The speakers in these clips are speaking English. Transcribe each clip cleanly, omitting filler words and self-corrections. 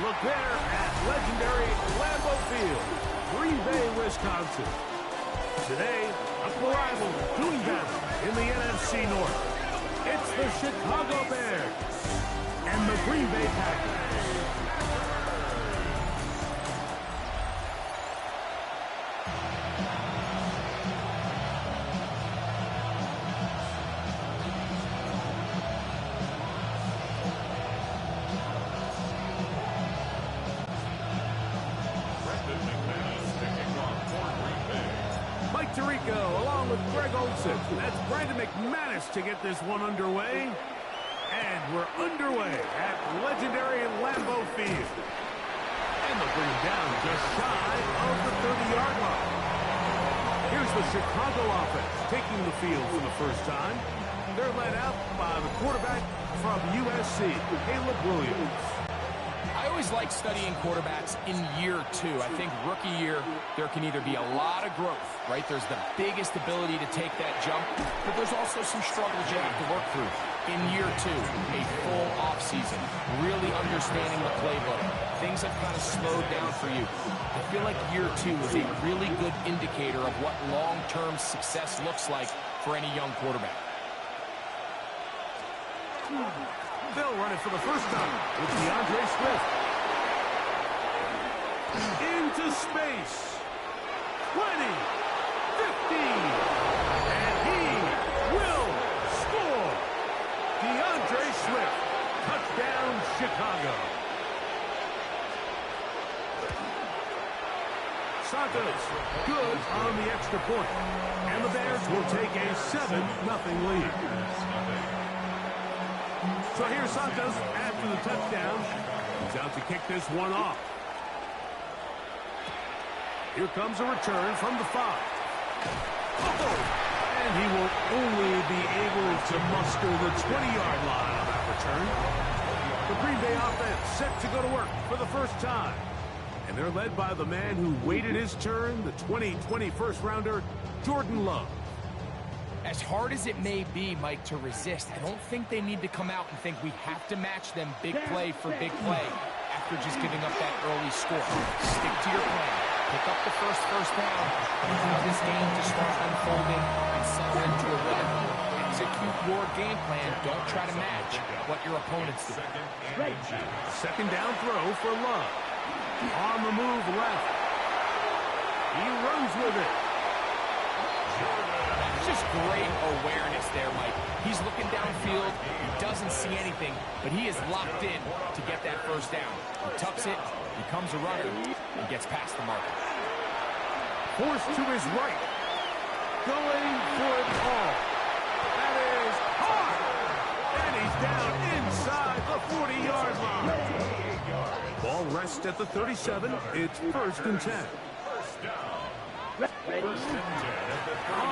Look there at legendary Lambeau Field, Green Bay, Wisconsin. Today, a rival doing battle in the NFC North. It's the Chicago Bears and the Green Bay Packers. Along with Greg Olsen. That's Brandon McManus to get this one underway. And we're underway at legendary Lambeau Field. And they'll bring him down just shy of the 30-yard line. Here's the Chicago offense taking the field for the first time. They're led out by the quarterback from USC, Caleb Williams. I always like studying quarterbacks in year two. I think rookie year, there can either be a lot of growth, right? There's the biggest ability to take that jump, but there's also some struggles you have to work through. In year two, a full offseason, really understanding the playbook. Things have kind of slowed down for you. I feel like year two is a really good indicator of what long-term success looks like for any young quarterback. They'll run it for the first time with DeAndre Swift. Into space. 20, 15, and he will score. DeAndre Swift, touchdown Chicago. Santos, good on the extra point. And the Bears will take a 7-0 lead. So here's Santos after the touchdown. He's out to kick this one off. Here comes a return from the 5. And he will only be able to muster the 20-yard line on that return. The Green Bay offense set to go to work for the first time. And they're led by the man who waited his turn, the 2020 first-rounder, Jordan Love. As hard as it may be, Mike, to resist, I don't think they need to come out and think we have to match them big play for big play after just giving up that early score. Stick to your plan. Pick up the first down, and allow this game to start unfolding and settle into a rhythm. Execute your game plan. Don't try to match what your opponents do. Second down throw for Love. On the move left. He runs with it. Just great awareness there, Mike. He's looking downfield. He doesn't see anything, but he is locked in to get that first down. He tucks it, becomes a runner, and gets past the marker. Forced to his right. Going for it all. That is hard. And he's down inside the 40-yard line. Ball rests at the 37. It's 1st and 10. On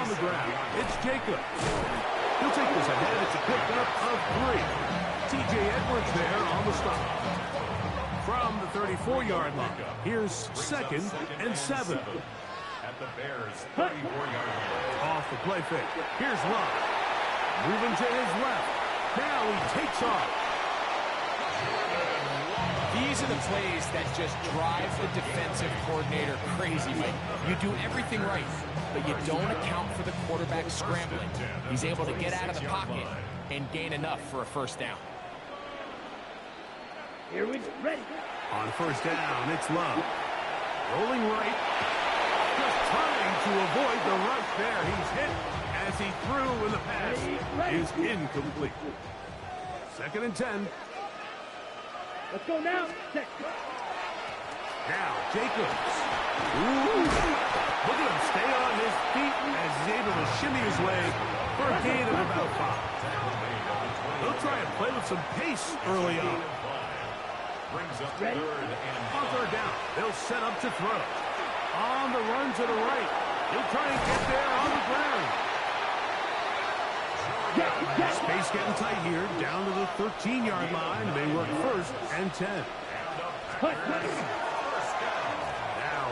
the ground, it's Jacobs. He'll take this ahead. It's a pickup of 3. T.J. Edwards there on the stop. From the 34-yard line, here's 2nd and 7. At the Bears' 34-yard line. Off the play fake. Here's Love. Moving to his left. Now he takes off. These are the plays that just drive the defensive coordinator crazy, Mike. You do everything right, but you don't account for the quarterback scrambling. He's able to get out of the pocket and gain enough for a first down. Here we go. Ready. On first down, it's Love. Rolling right. Just trying to avoid the rush there. He's hit as he threw when the pass is incomplete. 2nd and 10. Let's go now. Now, Jacobs. Ooh. Look at him stay on his feet as he's able to shimmy his way for a gain of about 5. They'll try and play with some pace early on. Brings up 3rd and On 3rd down, they'll set up to throw. On the run to the right. He'll try and get there on the ground. Space getting tight here, down to the 13-yard line. They work 1st and 10. Now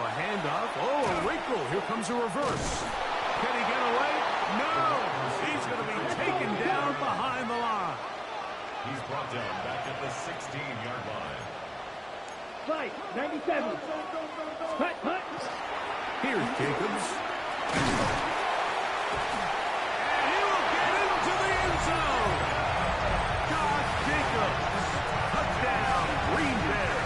a handoff. Oh, a wrinkle. Here comes a reverse. Can he get away? No. He's going to be taken down behind the line. he's brought down back at the 16-yard line. Fight, 97. Hut, hut. Here's Jacobs. And he will get into the end zone. Josh Jacobs. Touchdown, Green Bay.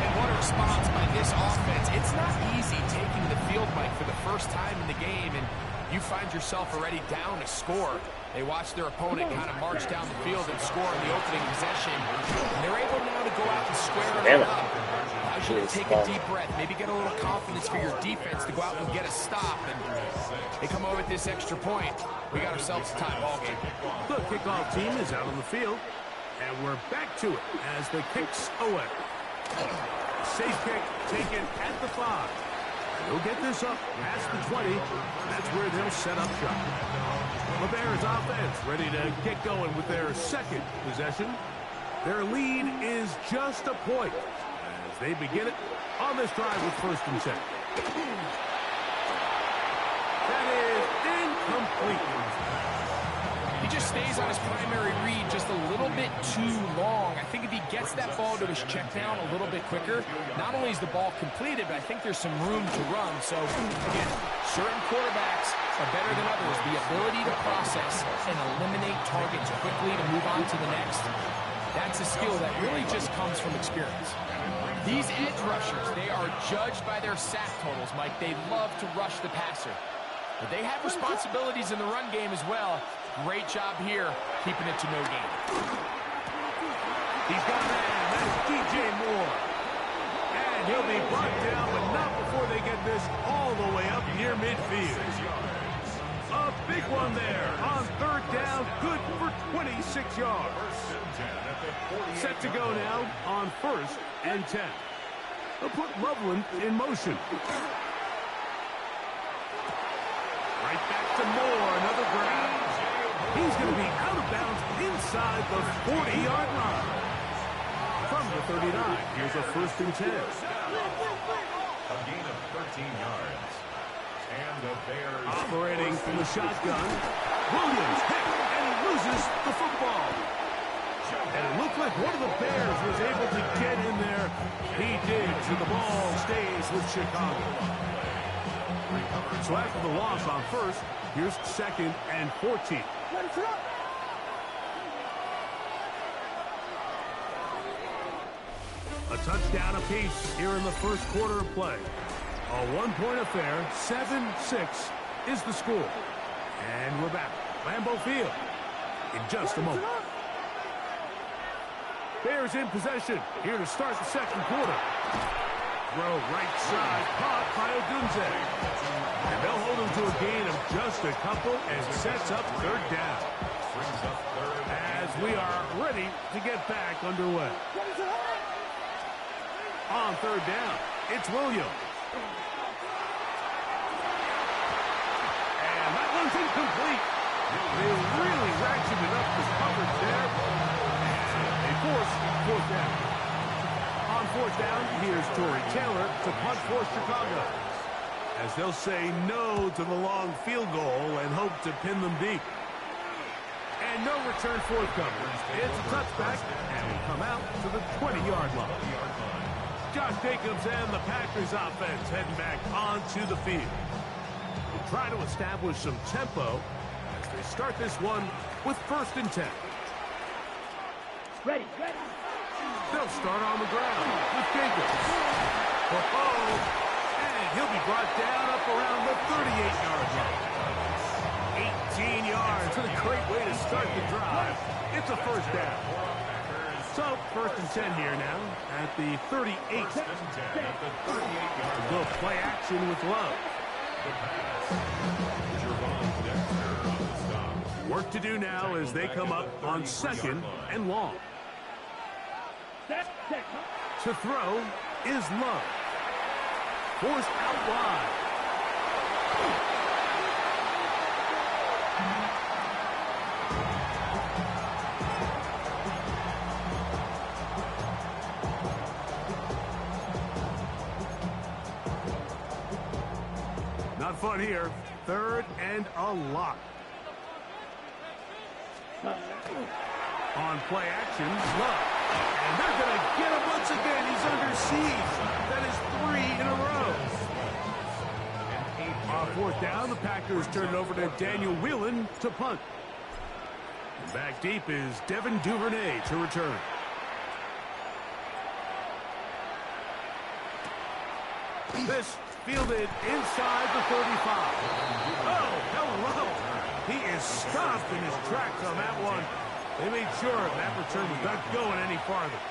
And what a response by this offense. It's not easy taking the field, Mike, for the first time in the game, and you find yourself already down a score. They watch their opponent kind of march down the field and score in the opening possession. And they're able now to go out and square it up. Allows you to take a deep breath, maybe get a little confidence for your defense to go out and get a stop. And they come over with this extra point. We got ourselves a tie ball game. The kickoff team is out on the field, and we're back to it as the kick's away. Safe kick taken at the 5. They'll get this up past the 20. That's where they'll set up shop. The Bears offense ready to get going with their second possession. Their lead is just a point as they begin it on this drive with 1st and 10. That is incomplete. He just stays on his primary read just a little bit too long. I think if he gets that ball to his check down a little bit quicker, not only is the ball completed, but I think there's some room to run. So, again, certain quarterbacks are better than others. The ability to process and eliminate targets quickly to move on to the next, that's a skill that really just comes from experience. These edge rushers, they are judged by their sack totals, Mike. They love to rush the passer. But they have responsibilities in the run game as well. Great job here, keeping it to no gain. He's got man. That's DJ Moore. And he'll be brought down, but not before they get this all the way up near midfield. A big one there on 3rd down, good for 26 yards. Set to go now on 1st and 10. They'll put Loveland in motion. Right back to Moore, another grab. He's going to be out of bounds inside the 40-yard line. From the 39, here's a 1st and 10. A gain of 13 yards. And the Bears operating from the shotgun. Williams hit, and he loses the football. And it looked like one of the Bears was able to get in there. He did, so the ball stays with Chicago. So after the loss on 1st, here's 2nd and 14. A touchdown apiece here in the 1st quarter of play. A 1-point affair, 7-6 is the score. And we're back. Lambeau Field in just a moment. Bears in possession here to start the 2nd quarter. Throw right side, caught by Odunze. And they'll hold him to a gain of just a couple and sets up 3rd down. As we are ready to get back underway. On 3rd down, it's Williams. And that one's incomplete. They really ratcheted up the coverage there. And they force 4th down. On 4th down, here's Torrey Taylor to punt for Chicago. As they'll say no to the long field goal and hope to pin them deep. And no return forthcoming. It's a touchback, and we come out to the 20-yard line. Josh Jacobs and the Packers offense heading back onto the field. We'll try to establish some tempo as they start this one with 1st and 10. Ready. They'll start on the ground with Jacobs. And he'll be brought down up around the 38-yard line. 18 yards. What a great way to start the drive. It's a 1st down. So, 1st and 10 here now at the 38. We'll play action with Love. Work to do now as they come up on 2nd and long. To throw is Love. Forced out wide. Not fun here. 3rd and a lot. On play action, Love. And they're going to get him once again. He's under siege. That is 3 in a row. On fourth down, the Packers turn it over to Daniel Whelan to punt. And back deep is Devin Duvernay to return. This fielded inside the 35. Oh, hello. He is stopped in his tracks on that one. They made sure that return was not going any farther.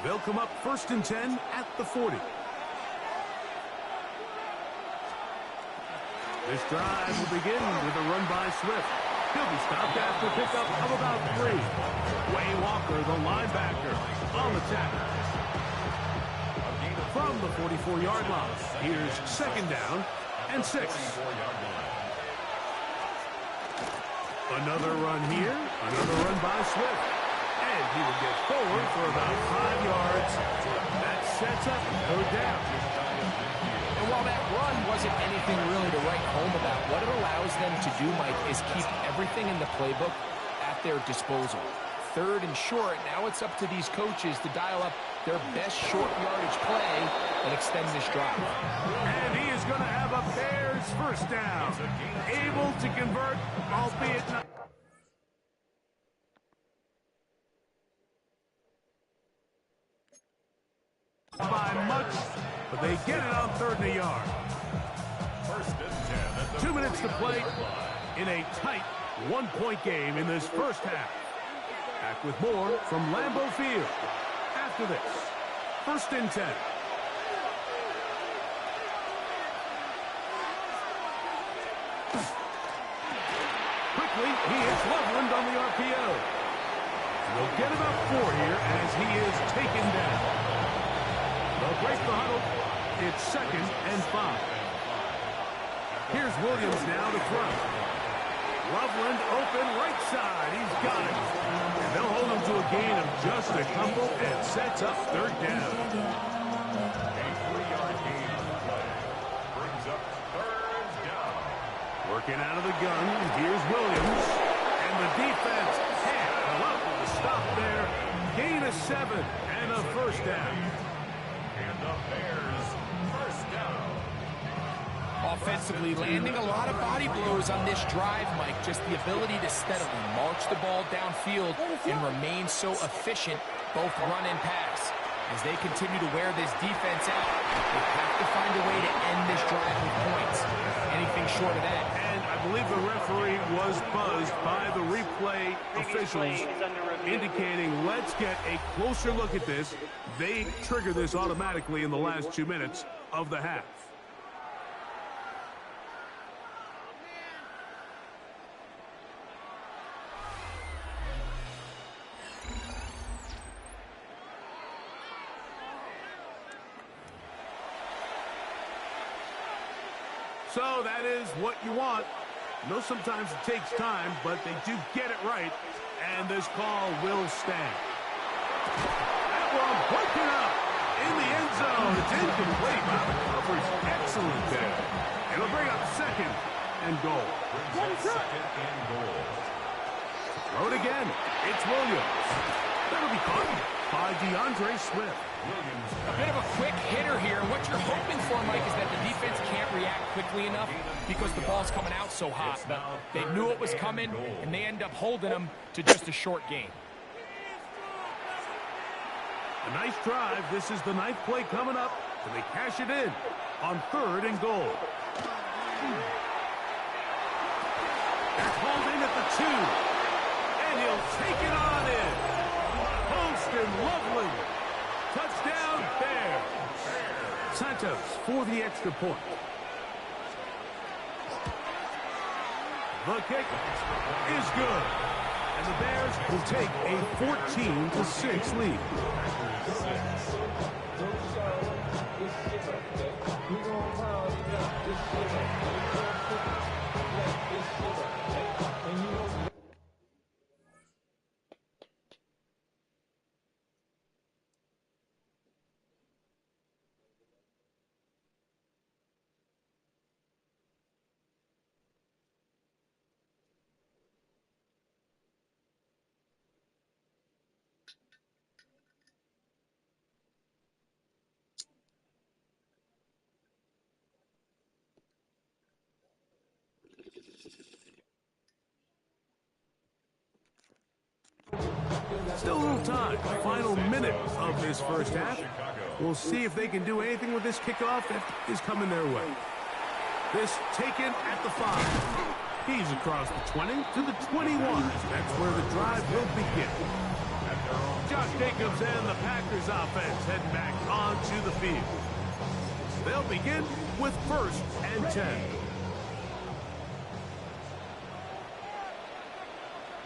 They'll come up 1st and 10 at the 40. This drive will begin with a run by Swift. He'll be stopped after pickup of about 3. Wayne Walker, the linebacker, on the tackle. From the 44-yard line, here's 2nd down and 6. Another run here, another run by Swift. And he will get forward for about 5 yards. That sets up 3rd down. And while that run wasn't anything really to write home about, what it allows them to do, Mike, is keep everything in the playbook at their disposal. 3rd and short, now it's up to these coaches to dial up their best short yardage play and extend this drive. And he is going to have a Bears 1st down. Able to convert, albeit not by much, but they get it on 3rd and a yard. 2 minutes to play in a tight 1-point game in this 1st half. Back with more from Lambeau Field. After this, 1st and 10. Quickly, he hits Loveland on the RPO. They'll get about 4 here as he is taken down. They'll break the huddle. It's 2nd and 5. Here's Williams now to throw. Loveland open right side. He's got it. And they'll hold him to a gain of just a couple and sets up 3rd down. A 3-yard gain on the play. Brings up 3rd down. Working out of the gun. Here's Williams. And the defense can't come up with a stop there. Gain of 7 and a 1st down. And the Bears 1st down. Offensively, landing a lot of body blows on this drive, Mike. Just the ability to steadily march the ball downfield and remain so efficient, both run and pass. As they continue to wear this defense out, they have to find a way to end this drive with points. Anything short of that. And I believe the referee was buzzed by the replay officials indicating, let's get a closer look at this. They trigger this automatically in the last 2 minutes of the half. So that is what you want. I know sometimes it takes time, but they do get it right, and this call will stand. That one broken up in the end zone. It's incomplete. Wow, the coverage excellent there. It'll bring up 2nd and goal. Brings up 2nd and goal. Throw it again. It's Williams. That'll be caught by DeAndre Swift. A bit of a quick hitter here. What you're hoping for, Mike, is that the defense can't react quickly enough because the ball's coming out so hot. But they knew it was coming, and they end up holding them to just a short gain. A nice drive. This is the 9th play coming up, and they cash it in on 3rd and goal. That's hauled in at the 2, and he'll take it on in. Post and Loveland. Touchdown, Bears. Santos for the extra point. The kick is good. And the Bears will take a 14-6 lead. Still a little time. Final minute of this first half. We'll see if they can do anything with this kickoff that is coming their way. This taken at the 5. He's across the 20 to the 21. That's where the drive will begin. Josh Jacobs and the Packers offense heading back onto the field. They'll begin with 1st and 10.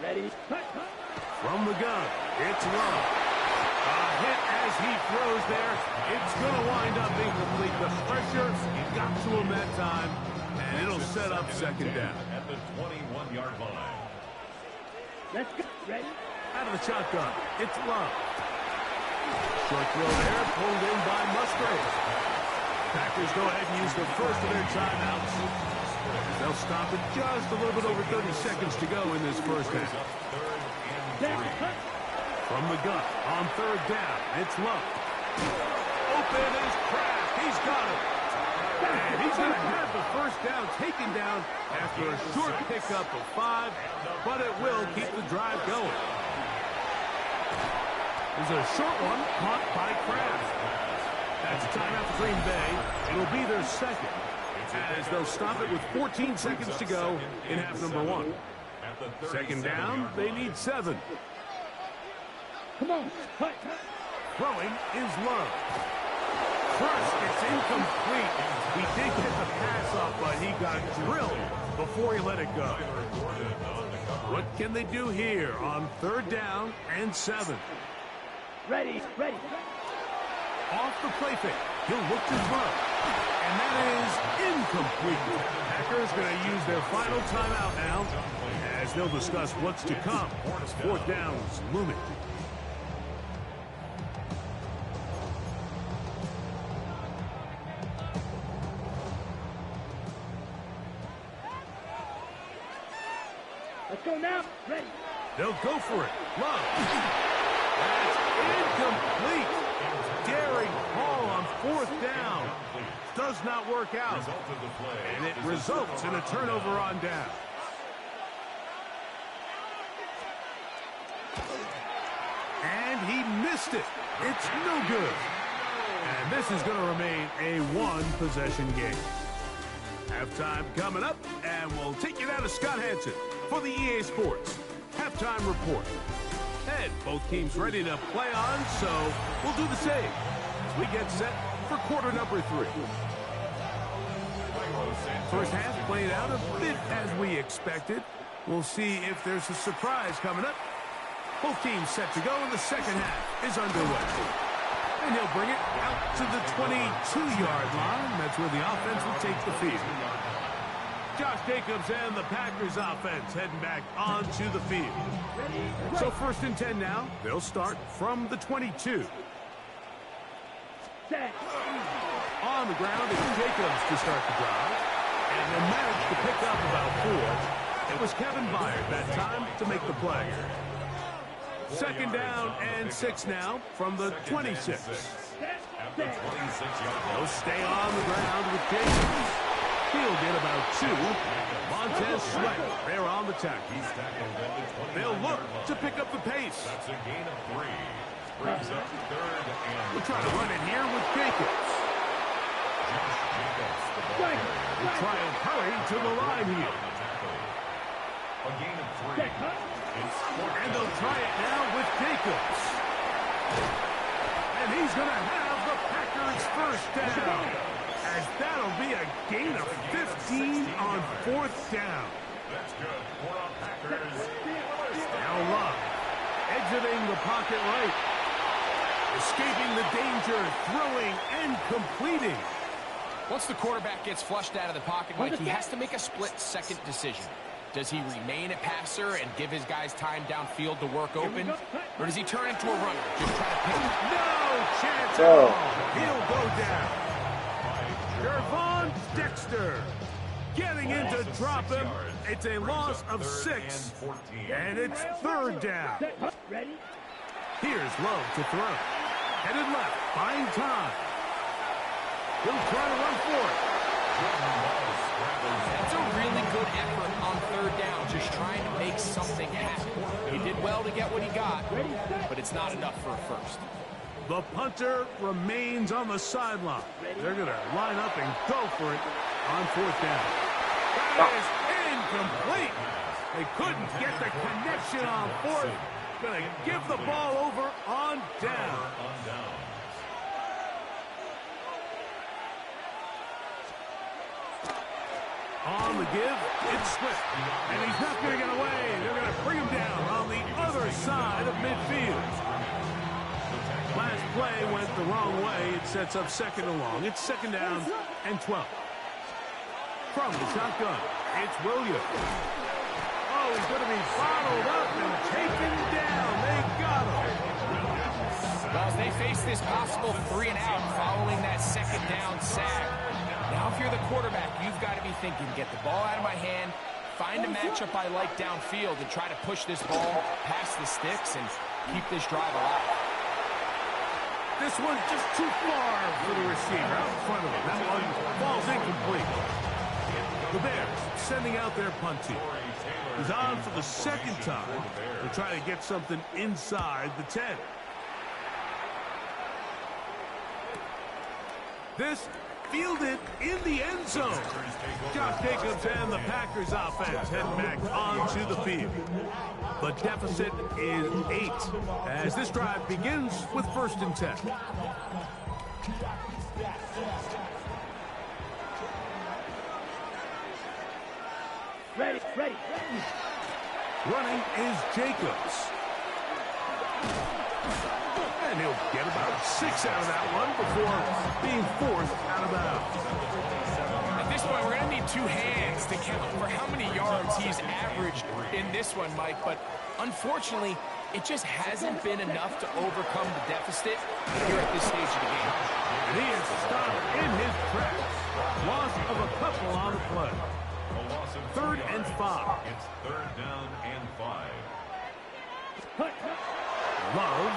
Ready? From the gun, it's Love. A hit as he throws there. It's going to wind up being complete. The pressure got to him that time, and it'll set up 2nd down. At the 21-yard line. Let's go. Ready? Out of the shotgun, it's Love. Short throw there, pulled in by Musgrave. Packers go ahead and use the first of their timeouts. They'll stop it just a little bit over 30 seconds to go in this first half. From the gun, on 3rd down, it's Love. Open is Kraft. He's got it. And he's going to have the first down taken down after a short pickup of 5, but it will keep the drive going. There's a short one caught by Kraft. That's a timeout for Green Bay. It'll be their 2nd, as they'll stop it with 14 seconds to go in half number 1. 2nd down, they need 7. Come on. Throwing is Love. First, it's incomplete. He did get the pass off, but he got drilled before he let it go. What can they do here on 3rd down and 7? Ready. Off the play fake. He'll look to throw. And that is incomplete. Packers going to use their final timeout now as they'll discuss what's to come. 4th down's looming. Let's go now. Ready. They'll go for it. Love. That's incomplete. Daring Hall on 4th down. Does not work out. And it results in a turnover on down. And he missed it. It's no good. And this is going to remain a 1-possession game. Halftime coming up, and we'll take you down to Scott Hansen for the EA Sports Halftime Report. And both teams ready to play on, so we'll do the same as we get set for quarter number 3. First half played out a bit as we expected. We'll see if there's a surprise coming up. Both teams set to go, and the second half is underway. And he'll bring it out to the 22-yard line. That's where the offense will take the field. Josh Jacobs and the Packers offense heading back onto the field. So 1st and 10 now. They'll start from the 22. On the ground is Jacobs to start the drive. And they managed to pick up about 4. It was Kevin Byard that time to make the play. 2nd down and 6 now from the 26. They'll stay on the ground with Jacobs. He'll get about 2. Montez Sweat, they're on the tackle. They'll look to pick up the pace. That's a gain of 3. Brings up 3rd and We'll try to run it here with Jacobs. We'll try and hurry to the line here. a gain of 3. And they'll try it now with Jacobs. And he's going to have the Packers first down. As that'll be a gain of 15 on 4th down. That's good for our Packers. Now Love exiting the pocket right. Escaping the danger, throwing and completing. Once the quarterback gets flushed out of the pocket, Mike, he has to make a split-second decision. Does he remain a passer and give his guys time downfield to work open? Or does he turn into a runner? Just try to pick him. No chance at all. He'll go down. Gervon Dexter getting in to drop him. It's a loss of 6. And it's 3rd down. Here's Love to throw. Headed left, buying time. He'll try to run for it. That's a really good effort on 3rd down, just trying to make something happen. He did well to get what he got, but it's not enough for a first. The punter remains on the sideline. They're going to line up and go for it on fourth down. That is incomplete. They couldn't get the connection on fourth. Going to give the ball over on down. On the give, it's Swift. And he's not going to get away. They're going to bring him down on the other side of midfield. Last play went the wrong way. It sets up second and long. It's second down and 12. From the shotgun, it's Williams. Oh, he's going to be bottled up and taken down. They got him. Well, as they face this possible 3 and out following that second down sack. Now, if you're the quarterback, you've got to be thinking, get the ball out of my hand, find a matchup I like downfield, and try to push this ball past the sticks and keep this drive alive. This one's just too far for the receiver out in front of him. That one falls incomplete. The Bears sending out their punt team. He's on for the second time to try to get something inside the 10. This fielded in the end zone. Josh Jacobs and the Packers offense heading back onto the field. The deficit is 8 as this drive begins with 1st and 10. Ready. Running is Jacobs. And he'll get about 6 out of that one before being forced out of bounds. At this point, we're going to need 2 hands to count for how many yards he's averaged in this one, Mike. But unfortunately, it just hasn't been enough to overcome the deficit here at this stage of the game. And he is stopped in his tracks. Loss of a couple on the play. 3rd and 5. It's 3rd down and 5. Love.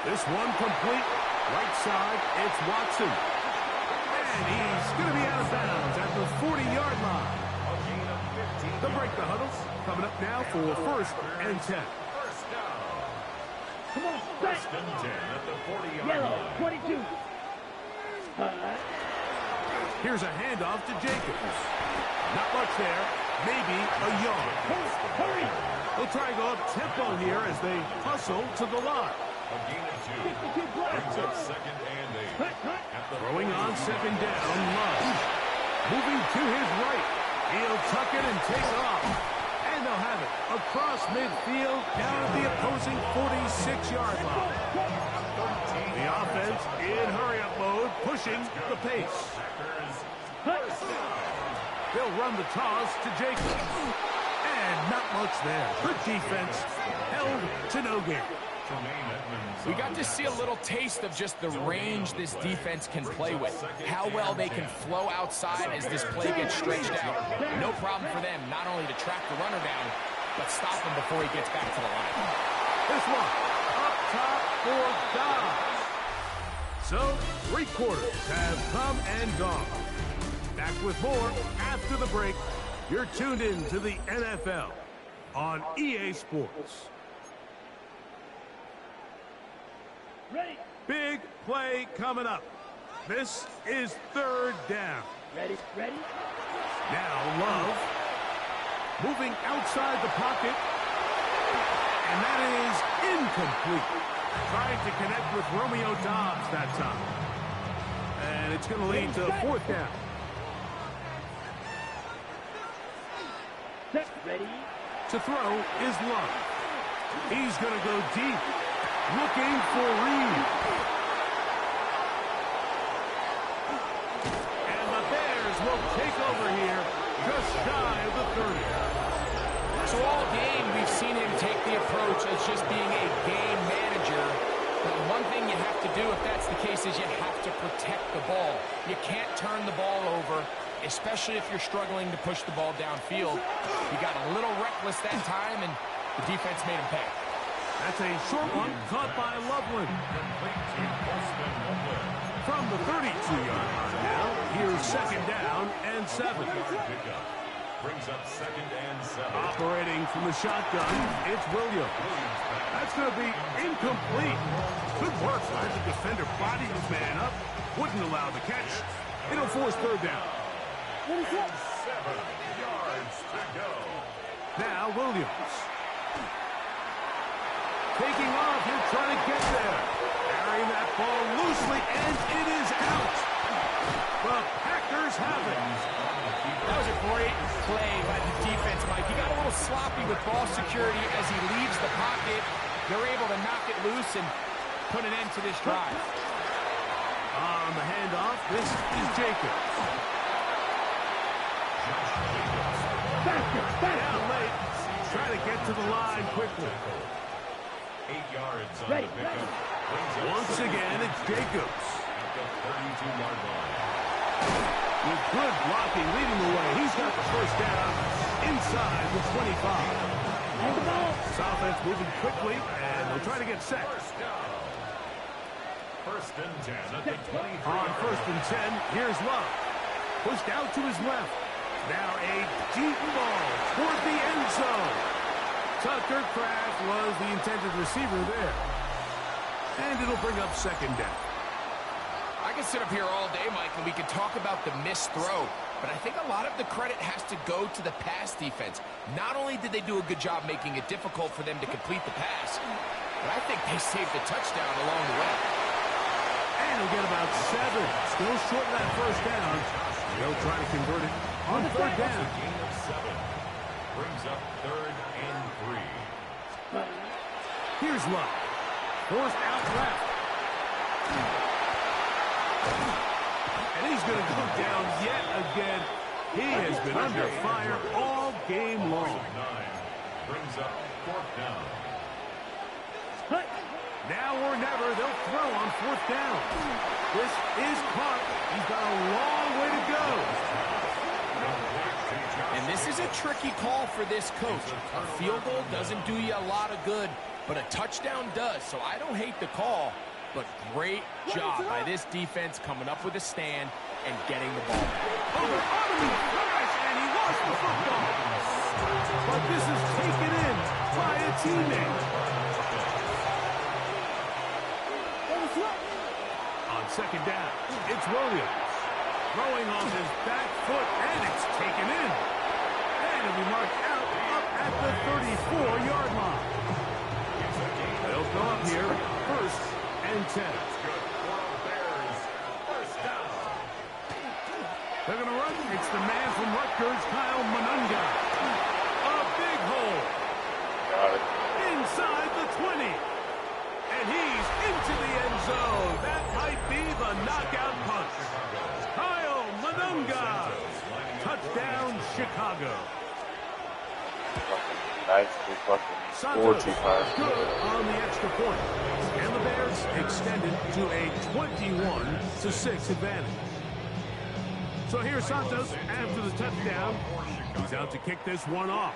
This one complete. Right side, it's Watson. And he's going to be out of bounds at the 40-yard line. They'll break the huddles. Coming up now for 1st and 10. First down. Come on, First and 10 at the 40-yard Yellow, line. 22. Here's a handoff to Jacobs. Not much there. Maybe a yard. Hurry. They'll try to go up tempo here as they hustle to the line. A gain of 2. Brings up 2nd and 8. At the Throwing on 2nd down, Love. Moving to his right. He'll tuck it and take off. And they'll have it across midfield down at the opposing 46-yard line. The offense in hurry-up mode, pushing the pace. They'll run the toss to Jacobs. And not much there. Good defense held to no gain. We got to see a little taste of just the range this defense can play with. How well they can flow outside as this play gets stretched out. No problem for them not only to track the runner down, but stop him before he gets back to the line. This one up top for Dobbs. So 3 quarters have come and gone. Back with more after the break. You're tuned in to the NFL on EA Sports. Ready. Big play coming up. This is 3rd down. Ready. Now Love moving outside the pocket. And that is incomplete. Trying to connect with Romeo Dobbs that time. And it's going to lead to 4th down. Set. Ready. To throw is Love. He's going to go deep. Looking for Reed. And the Bears will take over here just shy of the 30. So all game, we've seen him take the approach as just being a game manager. But one thing you have to do if that's the case is you have to protect the ball. You can't turn the ball over, especially if you're struggling to push the ball downfield. He got a little reckless that time, and the defense made him pay. That's a short one caught by Loveland. From the 32-yard line now, here's 2nd down and 7. Brings up 2nd and 7. Operating from the shotgun, it's Williams. That's going to be incomplete. Good work. As the defender bodied his man up, wouldn't allow the catch. It'll force 3rd down. 7 yards to go. Now Williams. Taking off, he'll try to get there. Carrying that ball loosely, and it is out. The Packers have it. That was a great play by the defense, Mike. He got a little sloppy with ball security as he leaves the pocket. They're able to knock it loose and put an end to this drive. On the handoff, this is Jacobs. Down late, trying to get to the line quickly. 8 yards on Ready, the pickup. Once again, it's Jacobs. At the 32-yard line. With good blocking leading the way, he's got the 1st down inside the 25. And the ball. This offense moving quickly, and they'll try to get set. 1st down. 1st and 10 at the 23. On 1st and 10, here's Love. Pushed out to his left. Now a deep ball toward the end zone. Tucker Kraft was the intended receiver there. And it'll bring up 2nd down. I can sit up here all day, Mike, and we can talk about the missed throw, but I think a lot of the credit has to go to the pass defense. Not only did they do a good job making it difficult for them to complete the pass, but I think they saved the touchdown along the way. And he'll get about 7. Still short of that 1st down. They'll try to convert it on 3rd down. Gain of 7. Brings up 3rd and 3. Here's Love. Forced out left. And he's going to go down yet again. He has been under fire all game long. 9. Brings up 4th down. Now or never, they'll throw on 4th down. This is caught. He's got a long way to go. And this is a tricky call for this coach. A field goal doesn't do you a lot of good, but a touchdown does. So I don't hate the call, but great job by this defense coming up with a stand and getting the ball back. Over Ottoman crash, and he lost the football. But this is taken in by a teammate. On 2nd down, it's Williams. Throwing on his back foot, and it's taken in. And it'll be marked out up at the 34-yard line. They'll go up here, 1st and 10. They're going to run. It's the man from Rutgers, Kyle Manunga. A big hole. Inside the 20. And he's into the end zone. That might be the knockout punch. Kyle Manunga. Touchdown, Chicago. Santos good on the extra point. And the Bears extended to a 21-6 advantage. So here's Santos after the touchdown. He's out to kick this one off.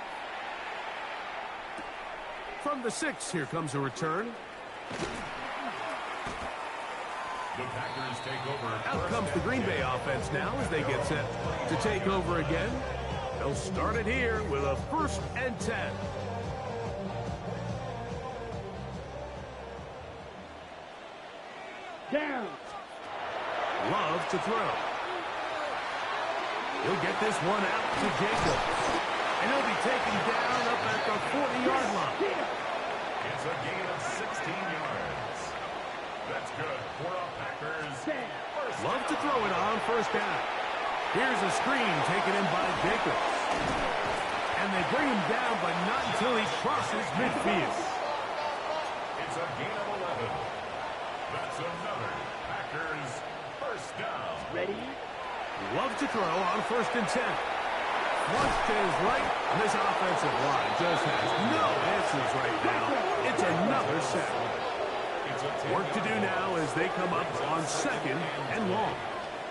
From the 6, here comes a return. The Packers take over. Out comes the Green Bay offense now as they get set to take over again. They'll start it here with a 1st and 10. Down. Love to throw. He'll get this one out to Jacobs. And he'll be taken down up at the 40-yard line. It's a gain of 16 yards. That's good for a Packers. Love to throw it on 1st down. Here's a screen taken in by Jacobs. And they bring him down, but not until he crosses midfield. It's a gain of 11. That's another Packers 1st down. Ready? Love to throw on 1st and 10. Once to his right, this offensive line just has no answers right now. It's another sack. Work to do now as they come up on 2nd and long.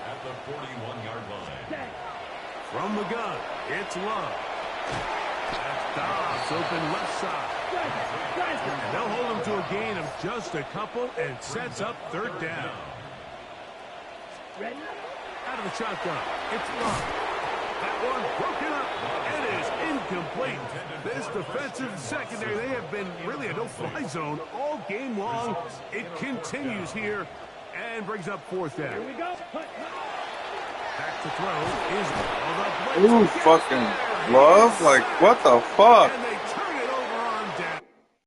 At the 41-yard line. From the gun, it's Love. That's Dobbs open left side. And they'll hold him to a gain of just a couple and sets up 3rd down. Ready? Out of the shotgun, it's Love. That one broken up. It is incomplete. This defensive secondary, they have been really a no-fly zone all game long. It continues here and brings up fourth down. Here we go. Back to throw is Ooh, fucking love? Like, what the fuck?